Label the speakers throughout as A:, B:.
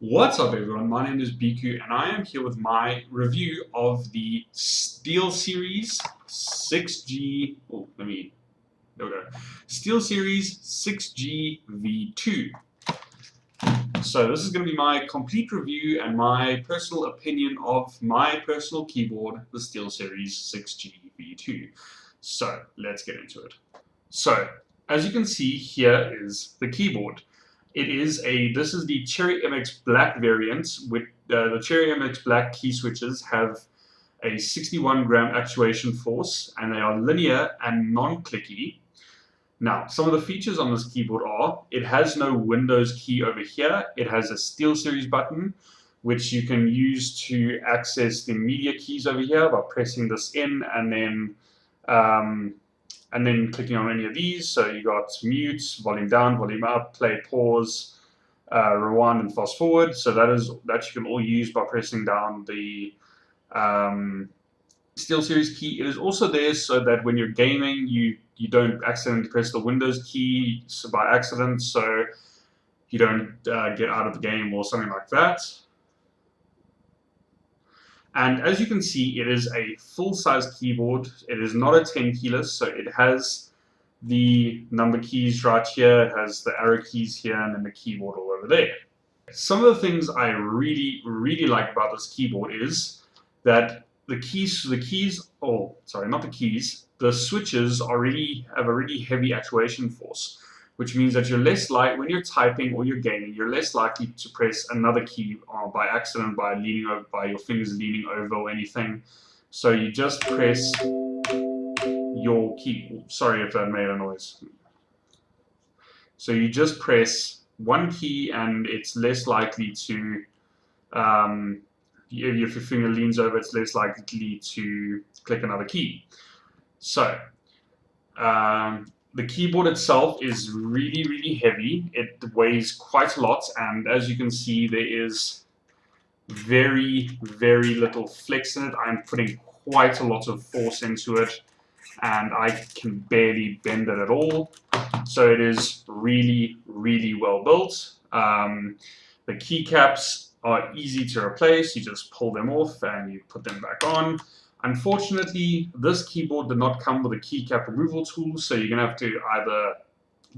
A: What's up everyone, my name is Biku and I am here with my review of the Steelseries 6G, there we go, Steelseries 6G V2. So this is going to be my complete review and my personal opinion of my personal keyboard, the Steelseries 6G V2. So let's get into it. So as you can see, here is the keyboard. This is the Cherry MX Black variant. With the Cherry MX Black key switches have a 61 gram actuation force and they are linear and non-clicky. Now, some of the features on this keyboard are, it has no Windows key over here. It has a Steelseries button, which you can use to access the media keys over here by pressing this in and then clicking on any of these. So you got mute, volume down, volume up, play, pause, rewind, and fast forward. So that you can all use by pressing down the Steelseries key. It is also there so that when you're gaming, you don't accidentally press the Windows key by accident, so you don't get out of the game or something like that. And as you can see, it is a full-size keyboard. It is not a 10 keyless, so it has the number keys right here, it has the arrow keys here, and then the keyboard all over there. Some of the things I really like about this keyboard is that the switches have a really heavy actuation force, which means that you're less likely, when you're typing or you're gaming, you're less likely to press another key by accident, by your fingers leaning over or anything. So you just press your key. Sorry if that made a noise. So you just press one key and it's less likely to, if your finger leans over, it's less likely to click another key. So, the keyboard itself is really heavy. It weighs quite a lot, and as you can see, there is very little flex in it. I'm putting quite a lot of force into it, and I can barely bend it at all. So it is really well built. The keycaps are easy to replace. You just pull them off and you put them back on. Unfortunately, this keyboard did not come with a keycap removal tool, so you're going to have to either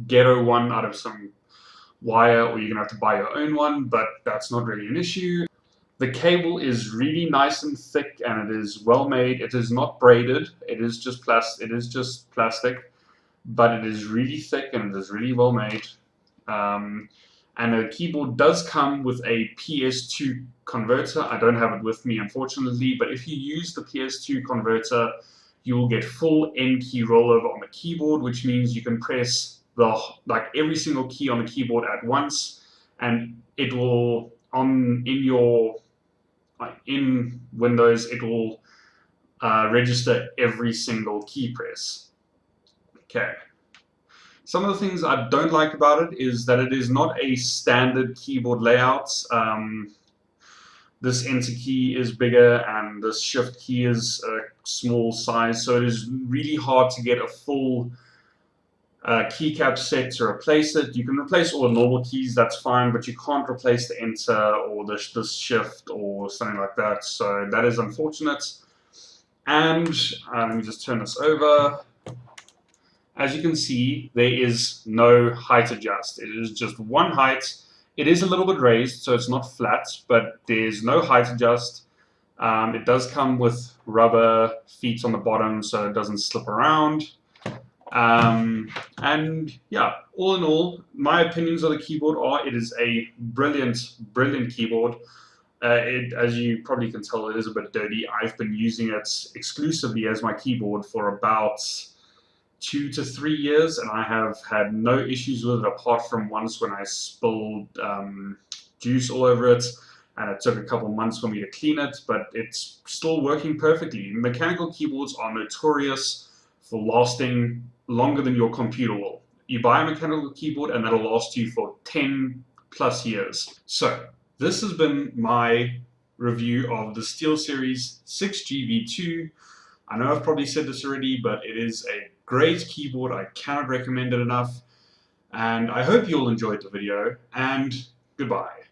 A: ghetto one out of some wire or you're going to have to buy your own one, but that's not really an issue. The cable is really nice and thick and it is well made. It is not braided, it is just plastic, but it is really thick and it is really well made. And the keyboard does come with a PS2 converter. I don't have it with me, unfortunately, but if you use the PS2 converter, you will get full N key rollover on the keyboard, which means you can press every single key on the keyboard at once, and it will in Windows it will register every single key press. Okay. Some of the things I don't like about it is that it is not a standard keyboard layout. This enter key is bigger and this shift key is a small size, so it is really hard to get a full keycap set to replace it. You can replace all the normal keys, that's fine, but you can't replace the enter or the shift or something like that, so that is unfortunate. And let me just turn this over. As you can see, there is no height adjust. It is just one height. It is a little bit raised, so it's not flat, but there's no height adjust. It does come with rubber feet on the bottom, so it doesn't slip around. And yeah, all in all, my opinions of the keyboard are it is a brilliant keyboard. As you probably can tell, it is a bit dirty. I've been using it exclusively as my keyboard for about 2 to 3 years, and I have had no issues with it apart from once when I spilled juice all over it, and it took a couple months for me to clean it, but it's still working perfectly. Mechanical keyboards are notorious for lasting longer than your computer will. You buy a mechanical keyboard and that'll last you for 10 plus years. So this has been my review of the Steelseries 6G V2. I know I've probably said this already, but it is a great keyboard. I cannot recommend it enough. And I hope you all enjoyed the video, and goodbye.